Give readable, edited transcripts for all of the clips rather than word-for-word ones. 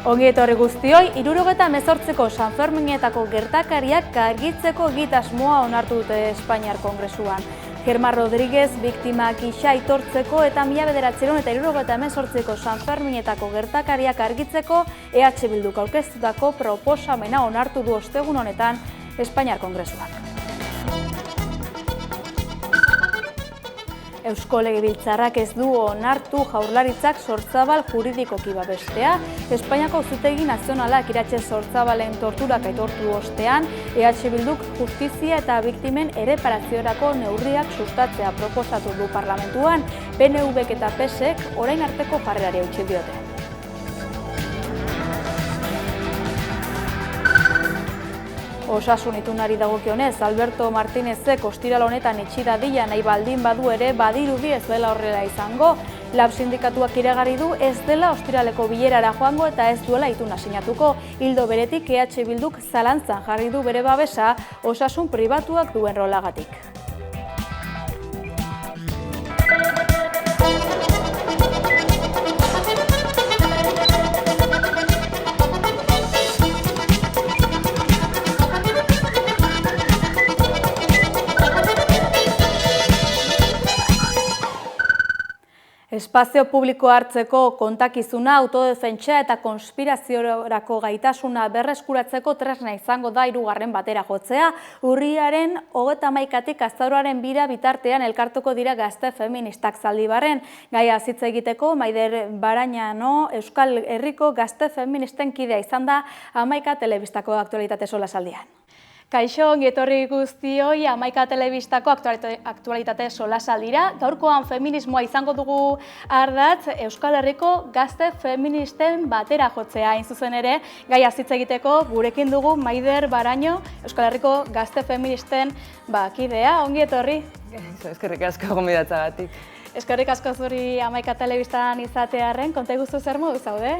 Ongi etorri guztioi, 78ko San Ferminetako gertakariak argitzeko egitasmoa onartu dute Espainiar Kongresuan. Germán Rodríguez biktima gisa aitortzeko eta 1978ko San Ferminetako gertakariak argitzeko EH Bilduk aurkeztutako proposamena onartu du ostegun honetan Espainiar Kongresuak. Eusko Legebiltzarrak ez du onartu Jaurlaritzak Sortzabal juridikoki babestea. Espainiako Auzitegi Nazionalak Iratxe Sortzabalen torturak aitortu ostean, EH Bilduk justizia eta biktimen erreparaziorako neurriak sustatzea proposatu du parlamentuan, PNVk eta PSek orain arteko jarrerari eutsi diote. Osasun itunari dagokionez, Alberto Martínezek ostiral honetan itxi dadila nahi baldin badu ere badirudi ez dela horrela izango. Lab sindikatuak iragarri du ez dela ostiraleko bilerara joango eta ez duela ituna sinatuko. Ildo beretik EH Bilduk zalantzan jarri du bere babesa osasun pribatuak duen rolagatik. Espazio publikoa hartzeko kontakizuna, autodefentsa eta konspiraziorako gaitasuna berreskuratzeko tresna izango da 3. batera jotzea. Urriaren 31-tik azaroaren 2 bitartean elkartuko dira gazte feministak Zaldibarren. Gaia hitz egiteko Maider Barañano Euskal Herriko gazte feministen kidea izan da 11 telebistako aktualitate solasaldian. Kaixo, ongi etorri guztioi, 11 telebistako aktualitate solasaldira. Gaurkoan feminismoa izango dugu ardatz Euskal Herriko gazte feministen batera jotzea. Hain zuzen ere, gaia hitz egiteko gurekin dugu Maider Baraño Euskal Herriko gazte feministen kidea. Ongi etorri. Eskerrik asko gonbidatzagatik. Eskerrik asko zuri 11 telebistan izatearren, konta iguzu zer modu zaude?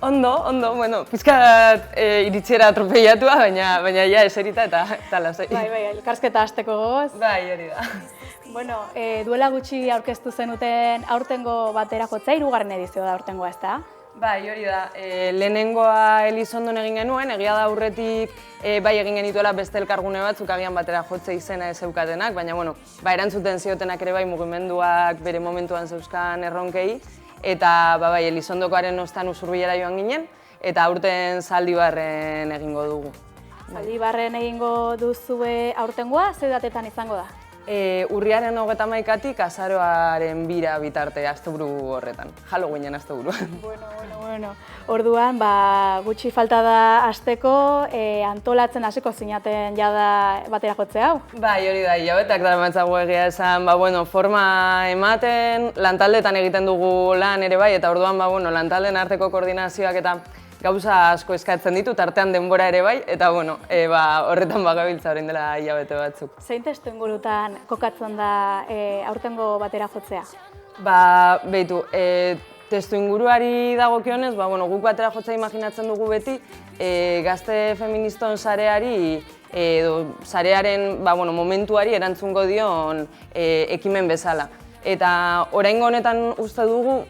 Ondo, bueno, pizkat iritzera atropeiatua, baina ja eserita eta lasai. Bai, elkarrizketa hasteko gogoz. Bai, hori da. Bueno, duela gutxi aurkeztu zenuten aurtengo batera jotzea, 3. edizioa da aurtengoa, ezta? Bai, hori da. Lehenengoa Elizondon egin genuen, egia da aurretik bai egin genituela beste elkargune batzuk agian batera jotze izena ez zeukatenak, baina bueno, erantzuten ziotenak ere bai mugimenduak bere momentuan zeuzkan erronkei, eta bai, Elizondokoaren ostan Usurbilera joan ginen, eta aurten Zaldibarren egingo dugu. Zaldibarren egingo duzue aurtengoa, ze datetan izango da? Urriaren 31-tik azaroaren 2 bitarte asteburu horretan, Halloweenen asteburuan. Bueno. Orduan, gutxi falta da hasteko, antolatzen hasiko zinaten jada batera jotze hau? Bai, hori da, hilabeteak daramatzagu egia esan, forma ematen, lantaldetan egiten dugu lan ere bai, eta orduan, lantalden arteko koordinazioak eta gauza asko eskatzen ditu, tartean denbora ere bai, eta horretan bagabiltza orain dela hilabete batzuk. Zein testu ingurutan kokatzen da aurtengo batera jotzea? Behitu, testu inguruari dagokionez, guk batera jotzea imaginatzen dugu beti, gazte feministon sareari, sarearen momentuari erantzungo dion ekimen bezala. Eta oraingo honetan uste dugu,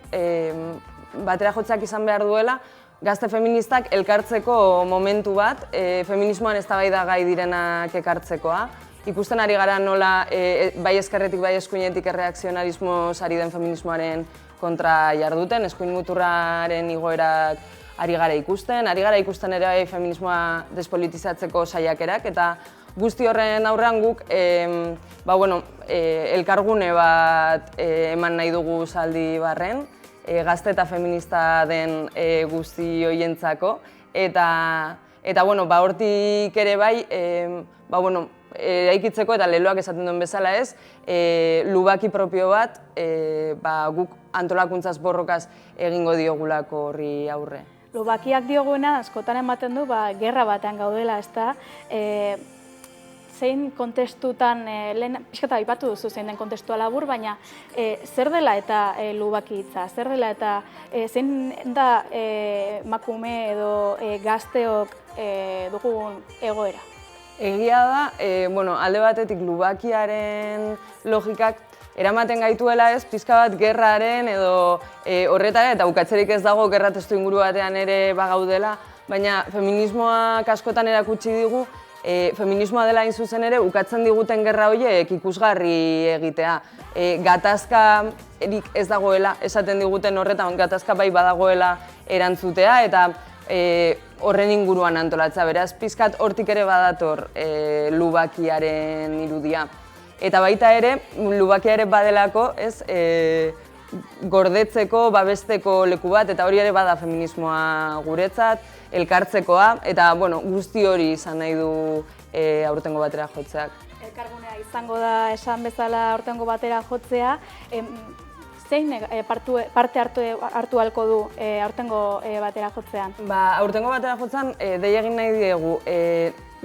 batera jotzeak izan behar duela, gazte feministak elkartzeko momentu bat, feminismoan eztabaidagai direnak ekartzekoa. Ikusten ari gara nola bai ezkerretik bai eskuinetik erreakzionarismoz ari den feminismoaren kontra jarduten, eskuin muturraren igoerak ari gara ikusten ere bai feminismoa despolitizatzeko saiakerak, eta guzti horren aurrean guk elkargune bat eman nahi dugu Zaldibarren, gazte eta feminista den guzti horientzako, eta hortik ere bai, eraikitzeko eta leloak esaten duen bezala ez, lubaki propio bat guk antolakuntzaz borrokaz egingo diogulako horri aurre. Lubakiak dioguena askotan ematen du, gerra batean gaudela, ezta? Zein kontestutan, pixkata aipatu duzu zein den kontestua labur, baina zer dela eta lubaki hitza, zer dela eta zein da emakume edo gazteok dugun egoera? Egia da, alde batetik lubakiaren logikak eramaten gaituela ez, pizka bat gerraren edo horretara, eta bukatzerik ez dago gerra testu inguru batean ere bagaudela, baina feminismoak askotan erakutsi digu, feminismoa dela hain zuzen ere, ukatzen diguten gerra horiek ikusgarri egitea. Gatazkarik ez dagoela, esaten diguten horretan, gatazka bai badagoela erantzutea, eta horren inguruan antolatzea, beraz, pizkat hortik ere badator lubakiaren irudia. Eta baita ere, lubakia ere badelako, gordetzeko, babesteko leku bat, eta hori ere bada feminismoa guretzat, elkartzekoa, eta guzti hori izan nahi du aurtengo batera jotzeak. Elkargunea izango da esan bezala aurtengo batera jotzea. Zein parte hartu ahalko du aurtengo batera jotzean? Aurtengo batera jotzean, dei egin nahi diegu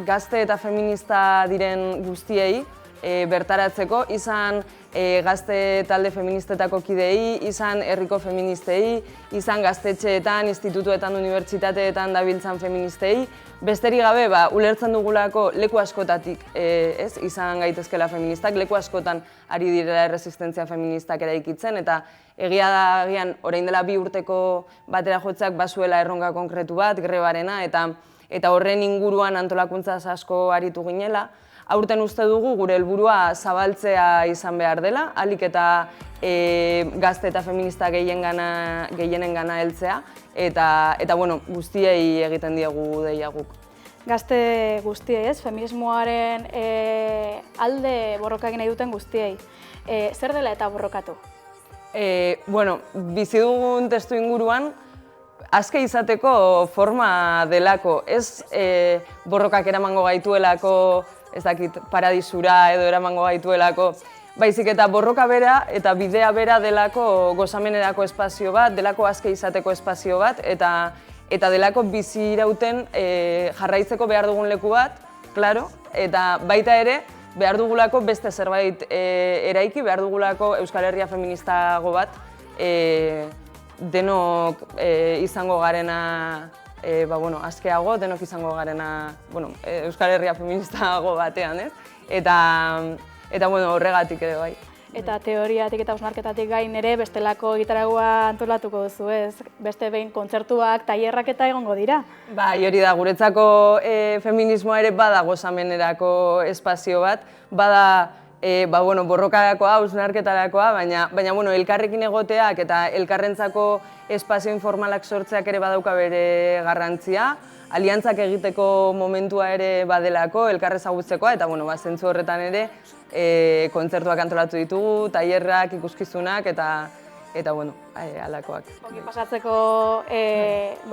gazte eta feminista diren guztiei bertaratzeko, izan gazte talde feministetako kidei, izan herriko feministei, izan gaztetxeetan, institutuetan, unibertsitateetan dabiltzan feministei. Besterik gabe, ulertzen dugulako leku askotatik izan gaitezkela feministak, leku askotan ari direla erresistentzia feministak eraikitzen, eta egia da, orain dela 2 urteko batera jotzeak bazuela erronka konkretu bat, grebarena, eta horren inguruan antolakuntzaz asko aritu ginela. Aurten uste dugu gure helburua zabaltzea izan behar dela, ahalik eta gazte eta feminista gehienengana heltzea, eta guztiei egiten diegu deia guk. Gazte guztiei, feminismoaren alde borroka egin nahi duten guztiei. Zer dela eta borrokatu? Bizi dugun testu inguruan, aske izateko forma delako, ez borrokak eramango gaituelako, ez dakit, paradisura edo eramango gaituelako, baizik eta borroka bera eta bidea bera delako gozamenerako espazio bat, delako aske izateko espazio bat, eta delako bizi irauten jarraitzeko behar dugun leku bat, klaro, eta baita ere behar dugulako beste zerbait eraiki, behar dugulako Euskal Herria feministago bat, denok izango garena askeago, denok izango garena Euskal Herria feministago batean, ez? Eta horregatik ere bai. Eta teoriatik eta hausnarketatik gain ere bestelako egitaragua antolatuko duzu, ez? Beste behin kontzertuak, tailerrak eta egongo dira? Bai, hori da, guretzako feminismoa ere bada gozamenerako espazio bat, bada borrokarakoa, hausnarketarakoa, baina elkarrekin egoteak eta elkarrentzako espazio informalak sortzeak ere badauka bere garrantzia, aliantzak egiteko momentua ere badelako, elkarrezagutzekoa, eta zentzu horretan ere kontzertuak antolatu ditugu, tailerrak, ikuskizunak eta halakoak. Ongi pasatzeko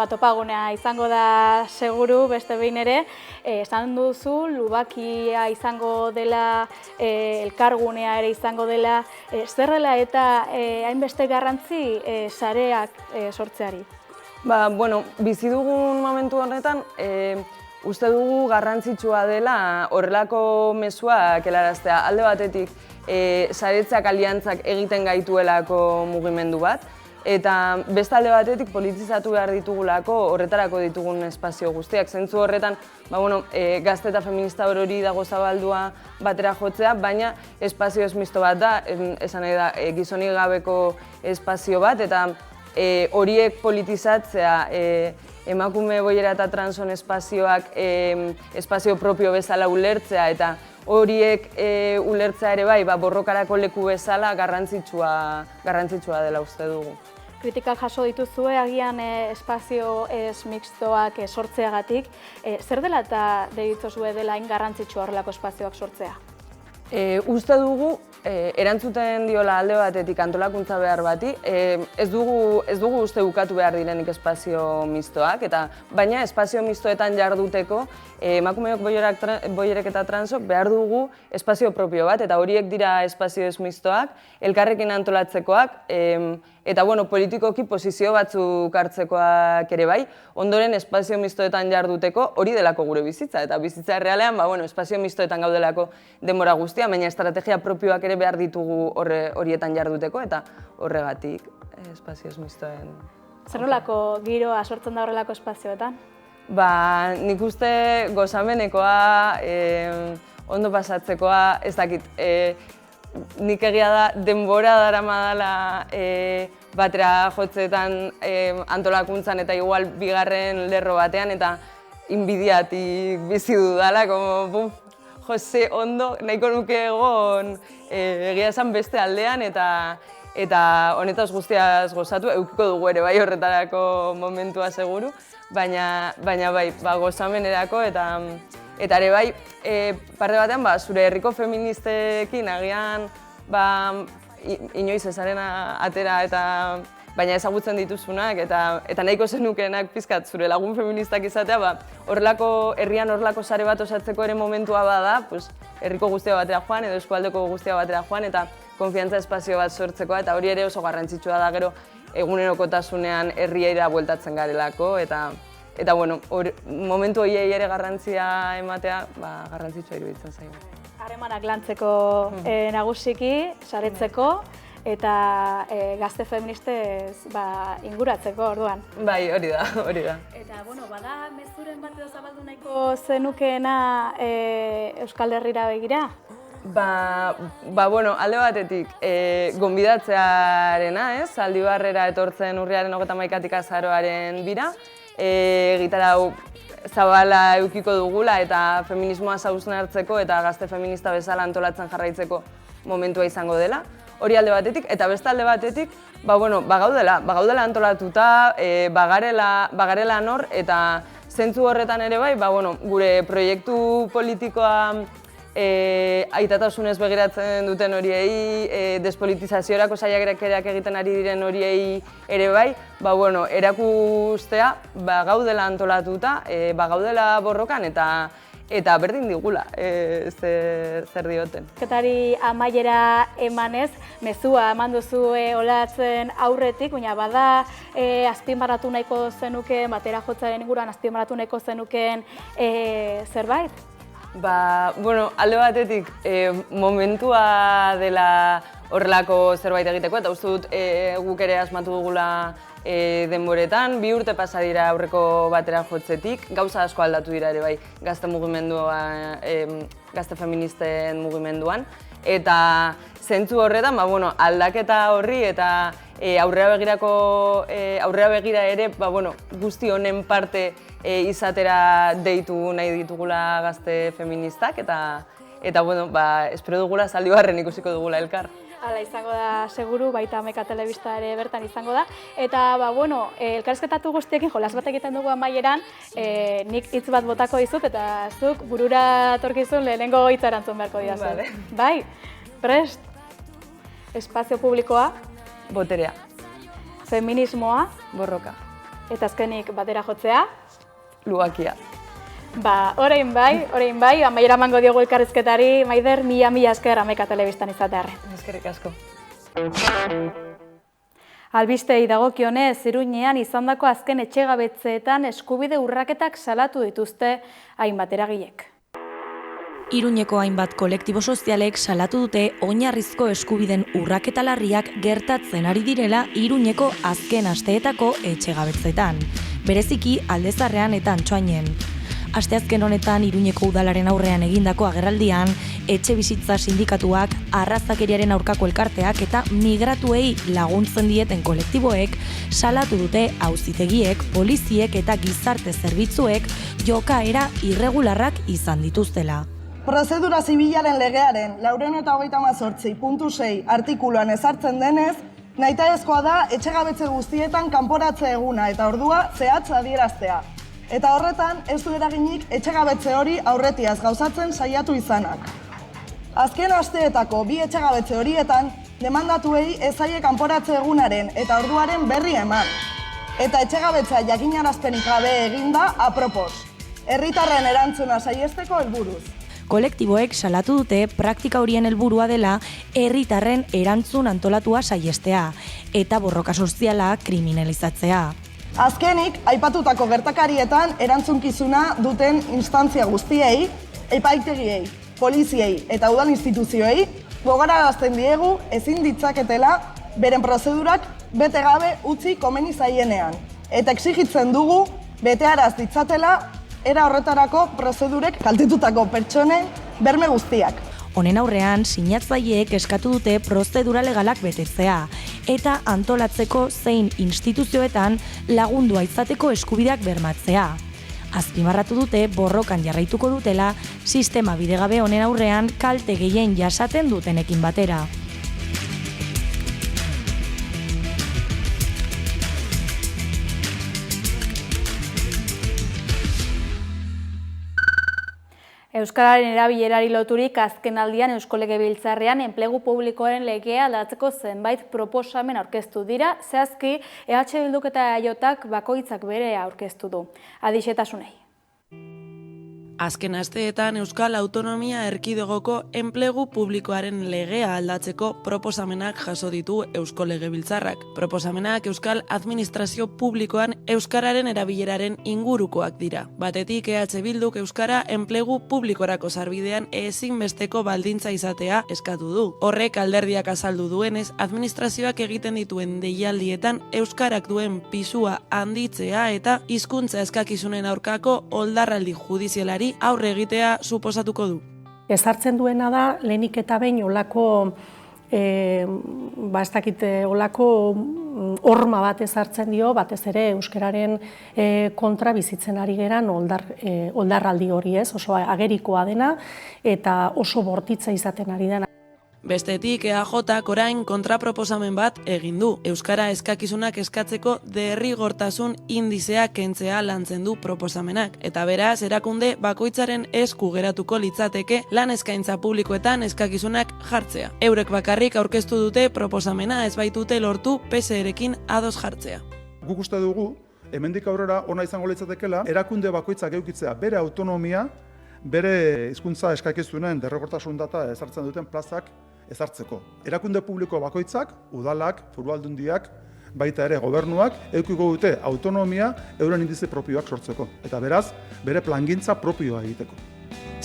topagunea izango da seguru, beste behin ere. Esan duzu, lubakia izango dela, elkargunea ere izango dela. Zer dela eta hainbeste garrantzi sareak sortzeari? Bizi dugun momentu honetan, uste dugu garrantzitsua dela horrelako mezuak helaraztea. Alde batetik, saretzak aliantzak egiten gaituelako mugimendu bat, eta beste alde batetik politizatu behar ditugulako horretarako ditugun espazio guztiak. Zentzu horretan, gazte eta feminista hori dago zabaldua batera jotzea, baina espazio ez misto bat da, esan nahi da, gizonik gabeko espazio bat, eta horiek politizatzea, emakume boiera eta transon espazioak espazio propio bezala ulertzea, eta horiek ulertzea ere bai, borrokarako leku bezala garrantzitsua dela uste dugu. Kritikak jaso dituzue, agian espazio ez mixtoak sortzeagatik. Zer dela eta deritzozue dela hain garrantzitsua horrelako espazioak sortzea? Uste dugu, erantzuten diola alde batetik antolakuntza behar bati, ez dugu uste bukatu behar direnik espazio mistoak, baina espazio mistoetan jarduteko emakumeok boierek eta transok behar dugu espazio propio bat, eta horiek dira espazio ez mistoak, elkarrekin antolatzekoak, eta politikoki posizio batzuk hartzekoak ere bai, ondoren espazio mistoetan jarduteko hori delako gure bizitza, eta bizitza errealean espazio mistoetan gaudelako denbora guztia, baina estrategia propioak ere behar ditugu horietan jarduteko, eta horregatik espazio ez mistoen. Zer nolako giroa sortzen da horrelako espazioetan? Nik uste gozamenekoa, ondo pasatzekoa, ez dakit, nik egia da denbora daramadala batera jotzeetan antolakuntzan eta igual bigarren lerro batean eta inbidiatik bizi dudala, como, Jose, ondo, nahiko nuke egon egia esan beste aldean eta honetaz guztiaz gozatu, eukiko dugu ere bai horretarako momentua seguru, baina bai, gozamenerako eta ere bai, parte batean, zure herriko feministekin agian inoiz ezaren atera baina ezagutzen dituzunak eta nahiko zenukeenak pizkat zure lagun feministak izatea, herrian horrelako sare bat osatzeko ere momentua bada, herriko guztia batera joan edo eskualdeko guztia batera joan eta konfiantza espazio bat sortzeko eta hori ere oso garrantzitsua da gero egunerokotasunean herriera bueltatzen garelako eta momentu horiei ere garrantzia ematea garrantzitsua iruditzen zaigu. Harremanak lantzeko nagusiki, saretzeko eta gazte feministez inguratzeko orduan. Bai, hori da. Eta, bada mezuren bat edo zabaldu nahiko zenukeena Euskal Herrira begira? Alde batetik, gonbidatzearena, Zaldibarrera etortzen urriaren 31 azaroaren bira, gitarau zabala eukiko dugula eta feminismoa hausnartzeko eta gazte feminista bezala antolatzen jarraitzeko momentua izango dela. Hori alde batetik, eta beste alde batetik, bagaudela antolatuta, bagarela nor, eta zentzu horretan ere bai, gure proiektu politikoa aitatasunez begiratzen duten horiei, despolitizaziorako saiakerak egiten ari diren horiei ere bai, erakustea bagaudela antolatuta, bagaudela borrokan eta berdin digula zer dioten. Ketari amaiera emanez, mezua eman duzu olatzen aurretik, baina bada azpimarratu nahiko zenukeen, batera jotzaren inguruan azpimarratu nahiko zenukeen zerbait? Alde batetik momentua dela horrelako zerbait egiteko eta uste dut guk ere asmatu dugula denboretan, 2 urte pasa dira aurreko batera jotzetik, gauza asko aldatu dira ere bai gazte feministen mugimenduan eta zentzu horretan aldaketa horri eta aurrera begira ere guzti honen parte izatera deitu nahi ditugula gazte feministak eta espero dugula Zaldibarren ikusiko dugula elkar. Hala izango da seguru, baita Ameka Telebista ere bertan izango da. Eta, elkarrizketatu guztiekin jolas bat egiten dugu amaieran, nik hitz bat botako dizut eta zuk burura torkizun lehenengo hitza erantzun beharko didazu. Bai, prest, espazio publikoa, boterea, feminismoa, borroka, eta azkenik batera jotzea, lugakia. Orain bai, amaiera emango diogu elkarrizketari, Maider, mila esker Ameka Telebistan izatearren. Eskerrik asko. Albistei dagokionez, Iruñean izandako azken etxegabetzeetan eskubide urraketak salatu dituzte hainbat eragilek. Iruñeko hainbat kolektibo sozialek salatu dute oinarrizko eskubiden urraketa larriak gertatzen ari direla Iruñeko azken asteetako etxegabetzeetan, bereziki Aldezarrean eta Antsoainen. Asteazken honetan Iruñeko udalaren aurrean egindako agerraldian, etxebizitza sindikatuak, arrazakeriaren aurkako elkarteak eta migratuei laguntzen dieten kolektiboek salatu dute auzitegiek, poliziek eta gizarte zerbitzuek jokaera irregularrak izan dituztela. Prozedura zibilaren legearen 428.6 artikuluan ezartzen denez, nahitaezkoa da etxegabetze guztietan kanporatze eguna eta ordua zehatz adieraztea. Eta horretan ez du eraginik etxegabetze hori aurretiaz gauzatzen saiatu izanak. Azken asteetako 2 etxegabetze horietan, demandatuei ez zaie kanporatze egunaren eta orduaren berri eman. Eta etxegabetzea jakinarazpenik gabe eginda apropos. Herritarren erantzuna saiesteko helburuz. Kolektiboek salatu dute praktika horien helburua dela herritarren erantzun antolatua saiestea eta borroka soziala kriminalizatzea. Azkenik, aipatutako gertakarietan erantzunkizuna duten instantzia guztiei, epaitegiei, poliziei eta udal instituzioei gogorarazten diegu ezin ditzaketela beren prozedurak bete gabe utzi komeni zaienean. Eta exigitzen dugu betearaz ditzatela, era horretarako prozedurek kaltetutako pertsonen berme guztiak. Honen aurrean, sinatzaileek eskatu dute prozedura legalak betetzea eta antolatzeko zein instituzioetan lagundua izateko eskubideak bermatzea. Azpimarratu dute borrokan jarraituko dutela sistema bidegabe honen aurrean kalte gehien jasaten dutenekin batera. Euskararen erabilerari loturik azkenaldian Eusko Legebiltzarrean enplegu publikoaren legea aldatzeko zenbait proposamen aurkeztu dira, zehazki EH Bilduk eta EAJak bakoitzak bere aurkeztu du. Adixetasunei. Azken asteetan Euskal Autonomia Erkidegoko enplegu publikoaren legea aldatzeko proposamenak jaso ditu Eusko Legebiltzarrak. Proposamenak Euskal Administrazio Publikoan euskararen erabileraren ingurukoak dira. Batetik EH Bilduk euskara enplegu publikorako sarbidean ezinbesteko baldintza izatea eskatu du. Horrek alderdiak azaldu duenez, administrazioak egiten dituen deialdietan euskarak duen pisua handitzea eta hizkuntza eskakizunen aurkako oldarraldi judizialari aurre egitea suposatuko du. Ezartzen duena da, lehenik eta behin olako horma bat ezartzen dio, batez ere euskararen kontra bizitzen ari geran oldarraldi hori ez, oso agerikoa dena eta oso bortitza izaten ari dena. Bestetik, EAJak orain kontraproposamen bat egin du. Euskara eskakizunak eskatzeko derrigortasun indizea kentzea lantzen du proposamenak. Eta beraz, erakunde bakoitzaren esku geratuko litzateke lan eskaintza publikoetan eskakizunak jartzea. Eurek bakarrik aurkeztu dute proposamena ez baitute lortu PSE-rekin ados jartzea. Guk uste dugu, hemendik aurrera ona izango litzatekeela, erakunde bakoitzak edukitzea bere autonomia, bere hizkuntza eskakizunen derrigortasun data ezartzen duten plazak ezartzeko. Erakunde publiko bakoitzak, udalak, foru aldundiak, baita ere gobernuak, edukiko dute autonomia euren indize propioak sortzeko. Eta beraz, bere plangintza propioa egiteko.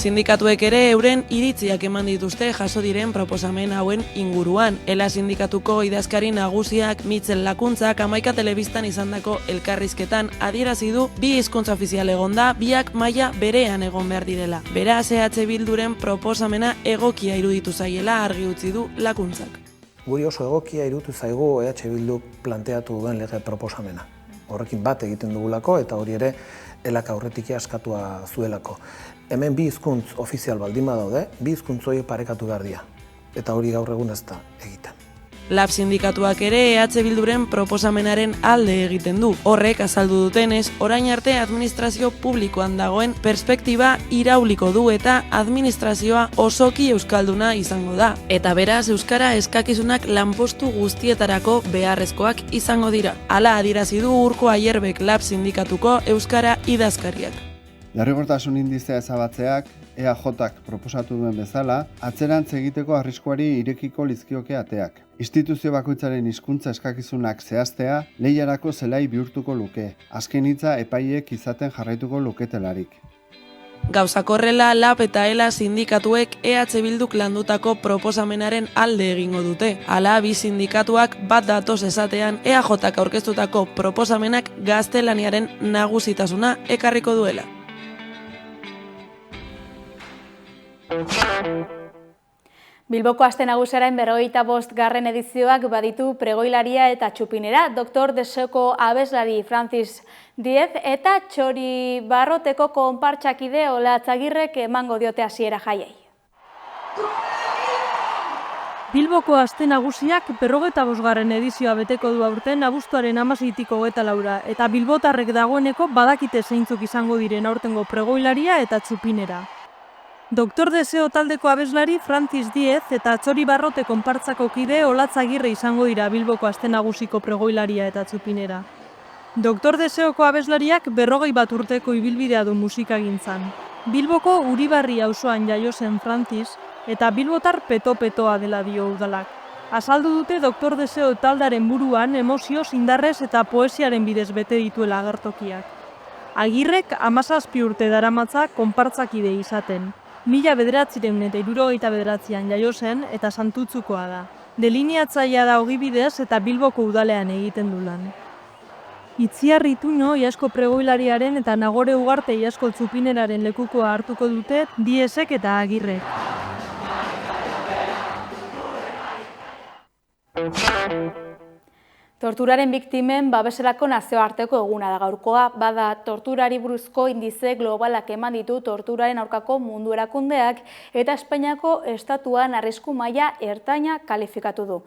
Sindikatuek ere euren iritziak eman dituzte jaso diren proposamen hauen inguruan. ELA sindikatuko idazkari nagusiak Mitxel Lakuntzak 11 telebistan izandako elkarrizketan adierazi du bi hizkuntza ofizial egonda, biak maila berean egon behar direla. Beraz, EH Bilduren proposamena egokia iruditu zaiela argi utzi du Lakuntzak. Guri oso egokia iruditu zaigu EH Bilduk planteatu duen lege proposamena. Horrekin bat egiten dugulako eta hori ere ELAk aurretik askatua zuelako. Hemen bi hizkuntz ofizial baldin badaude, bi hizkuntz horiek parekatu behar dira. Eta hori gaur egun ez da egiten. LAB sindikatuak ere EH Bilduren proposamenaren alde egiten du. Horrek azaldu dutenez, orain arte administrazio publikoan dagoen perspektiba irauliko du eta administrazioa osoki euskalduna izango da. Eta beraz, euskara eskakizunak lanpostu guztietarako beharrezkoak izango dira. Hala adierazi du Urko Aierbek LAB sindikatuko euskara idazkariak. Derrigortasun indizea ezabatzeak, EAJak proposatu duen bezala, atzerantz egiteko arriskuari irekiko lizkioke ateak. Instituzio bakoitzaren hizkuntza eskakizunak zehaztea, lehiarako zelai bihurtuko luke, azken hitza epaileek izaten jarraituko luketelarik. Gauzak horrela, LAB eta ELA sindikatuek EH Bilduk landutako proposamenaren alde egingo dute. Hala, bi sindikatuak bat datoz esatean EAJak aurkeztutako proposamenak gaztelaniaren nagusitasuna ekarriko duela. Bilboko Aste Nagusiaren 45. edizioak baditu pregoilaria eta txupinera, Dr. Deseoko abeslari Francis Diez eta Txori Barroteko konpartsakide Olatzagirrek emango diote hasiera jaiei. Bilboko Aste Nagusiak 45. edizioa beteko du aurten abuztuaren 16tik 24 eta bilbotarrek dagoeneko badakite zeintzuk izango diren aurtengo pregoilaria eta txupinera. Dr. Deseo taldeko abeslari Francis Diez eta Txori Barrote konpartzako kide Olatzagirre izango dira Bilboko Aste Nagusiko pregoilaria eta txupinera. Dr. Deseoko abeslariak 41 urteko ibilbidea du musikagintzan. Bilboko Uribarri auzoan jaio zen Francis eta bilbotar peto-petoa dela dio udalak. Azaldu dute Dr. Deseo taldaren buruan emozioz, indarrez eta poesiaren bidez bete dituela agertokiak. Agirrek 17 urte daramatza konpartzakide izaten. 1979an jaio zen eta Santutzukoa da. Delineatzailea da ogibidez eta Bilboko udalean egiten du lan. Itziar Ituño Iasko pregoilariaren eta Nagore Ugarte Iasko txupineraren lekukoa hartuko dute Diesek eta Agirrek. Torturaren biktimen babeserako nazioarteko eguna da gaurkoa, bada torturari buruzko indize globalak eman ditu torturaren aurkako mundu erakundeak eta Espainiako estatuan arrisku maila ertaina kalifikatu du.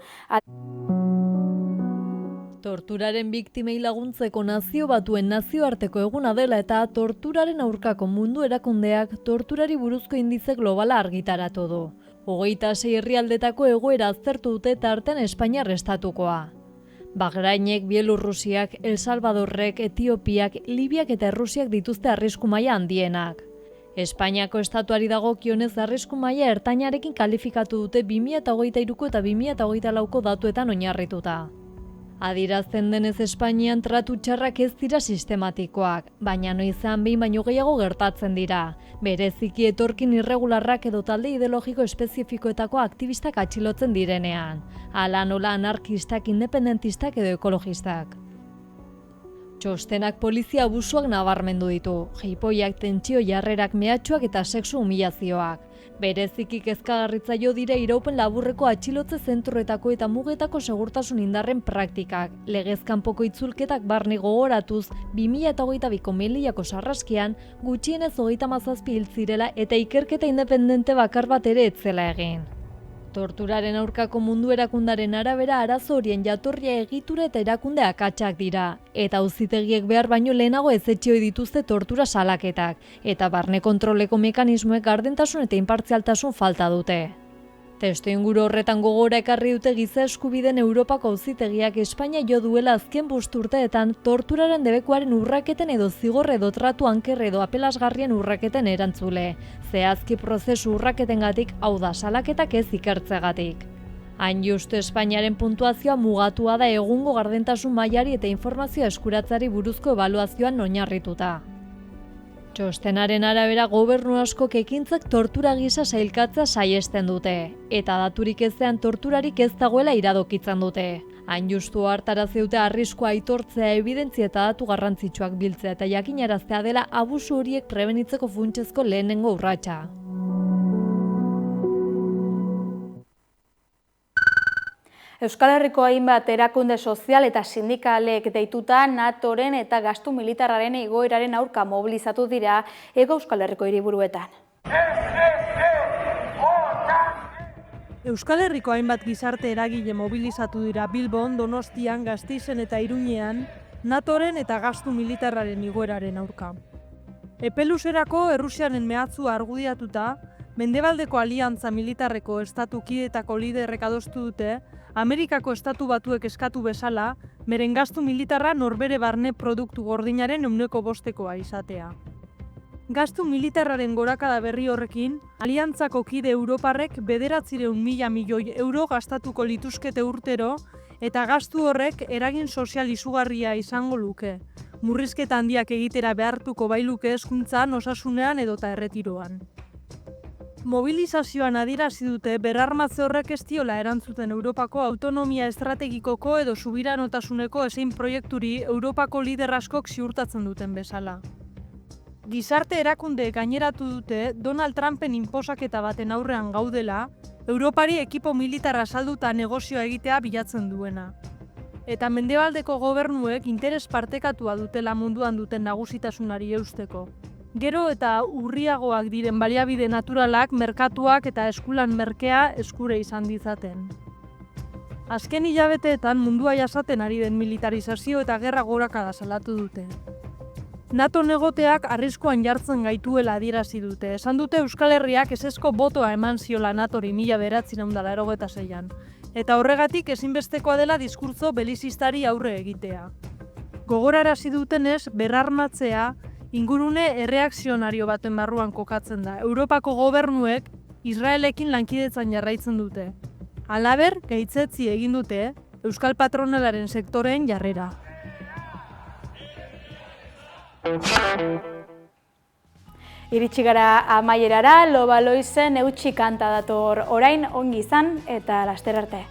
Torturaren biktimei laguntzeko Nazio Batuen nazioarteko eguna dela eta torturaren aurkako mundu erakundeak torturari buruzko indize globala argitaratu du. 26 herrialdetako egoera aztertu dute tartean Espainiar estatukoa. Bahrainek, Bielorrusiak, El Salvadorrek, Etiopiak, Libiak eta Errusiak dituzte arrisku maila handienak. Espainiako estatuari dagokionez arrisku maila ertainarekin kalifikatu dute 2023ko eta 2024ko datuetan oinarrituta. Adierazten denez Espainian tratu txarrak ez dira sistematikoak, baina noizean behin baino gehiago gertatzen dira. Bereziki etorkin irregularrak edo talde ideologiko espezifikoetako aktivistak atxilotzen direnean. Hala nola anarkistak, independentistak edo ekologistak. Txostenak polizia abusuak nabarmendu ditu, jipoiak, tentsio jarrerak, mehatxuak eta sexu humilazioak. Bereziki kezkagarritza jo dira iraupen laburreko atxilotze zentroetako eta mugetako segurtasun indarren praktikak, legez kanpoko itzulketak barne gogoratuz 2022ko Melillako sarraskian gutxienez 37 hil zirela eta ikerketa independente bakar bat ere ez zela egin. Torturaren aurkako mundu erakundaren arabera arazo horien jatorria egitura eta erakunde akatsak dira, eta auzitegiek behar baino lehenago ezetxioi dituzte tortura salaketak, eta barne kontroleko mekanismoek gardentasun eta inpartzialtasun falta dute. Testuinguru horretan gogora ekarri dute giza eskubideen Europako auzitegiak Espainia jo duela azken 5 urteetan torturaren debekuaren urraketen edo zigor edo tratu anker edo apelasgarrien urraketen erantzule, zehazki prozesu urraketengatik, hau da salaketak ez ikertzegatik. Hain justu Espainiaren puntuazioa mugatua da egungo gardentasun mailari eta informazioa eskuratzeari buruzko ebaluazioan oinarrituta. Txostenaren arabera gobernu askok ekintzak tortura gisa sailkatzea saihesten dute, eta daturik ezean torturarik ez dagoela iradokitzen dute. Hain justu hartarazi dute arriskua aitortzea, ebidentzia eta datu garrantzitsuak biltzea eta jakinaraztea dela abusu horiek prebenitzeko funtsezko lehenengo urratsa. Euskal Herriko hainbat erakunde sozial eta sindikalek deituta NATOren eta gastu militarraren igoeraren aurka mobilizatu dira Hego Euskal Herriko hiriburuetan. Euskal Herriko hainbat gizarte eragile mobilizatu dira Bilbon, Donostian, Gasteizen eta Iruñean NATOren eta gastu militarraren igoeraren aurka. Epeluzerako Errusiaren mehatxua argudiatuta, Mendebaldeko Aliantza Militarreko estatu kideetako liderrek adostu dute, Amerikako estatu batuek eskatu bezala, beren gastu militarra norbere barne produktu gordinaren 5%koa izatea. Gastu militarraren gorakada berri horrekin, Aliantzako kide Europarrek 900.000 milioi euro gastatuko lituzkete urtero, eta gastu horrek eragin sozial izugarria izango luke. Murrizketa handiak egitera behartuko bailuke hezkuntzan, osasunean edota erretiroan. Mobilizazioan adierazi dute berrarmatze horrek ez diola erantzuten Europako autonomia estrategikoko edo subiranotasuneko ezein proiekturi Europako lider askok ziurtatzen duten bezala. Gizarte erakundeek gaineratu dute Donald Trumpen inposaketa baten aurrean gaudela, Europari ekipo militarra salduta negozioa egitea bilatzen duena. Eta mendebaldeko gobernuek interes partekatua dutela munduan duten nagusitasunari eusteko. Gero eta urriagoak diren baliabide naturalak, merkatuak eta eskulan merkea eskure izan ditzaten. Azken hilabeteetan mundua jasaten ari den militarizazio eta gerra gorakada salatu dute. NATO negoteak arriskuan jartzen gaituela adierazi dute. Esan dute Euskal Herriak ezezko botoa eman ziola NATOri 1996an. Eta horregatik ezinbestekoa dela diskurtso belizistari aurre egitea. Gogorarazi dutenez, berrarmatzea ingurune erreakzionario baten barruan kokatzen da. Europako gobernuek Israelekin lankidetzan jarraitzen dute. Halaber, gaitzetsi egin dute Euskal Patronalaren sektoreen jarrera. Iritsi gara amaierara, Lobaloizen eutxi kanta dator orain ongi izan eta laster arte.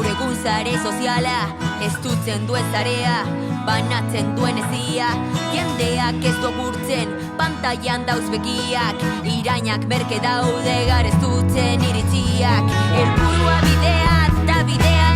Gaur egun zare soziala, ez dutzen duen zarea, banatzen duen ezia, jendeak ez du gurtzen, pantailan dauz begiak, irainak merke daude garez dutzen iritziak, helburua bidea, eta bidea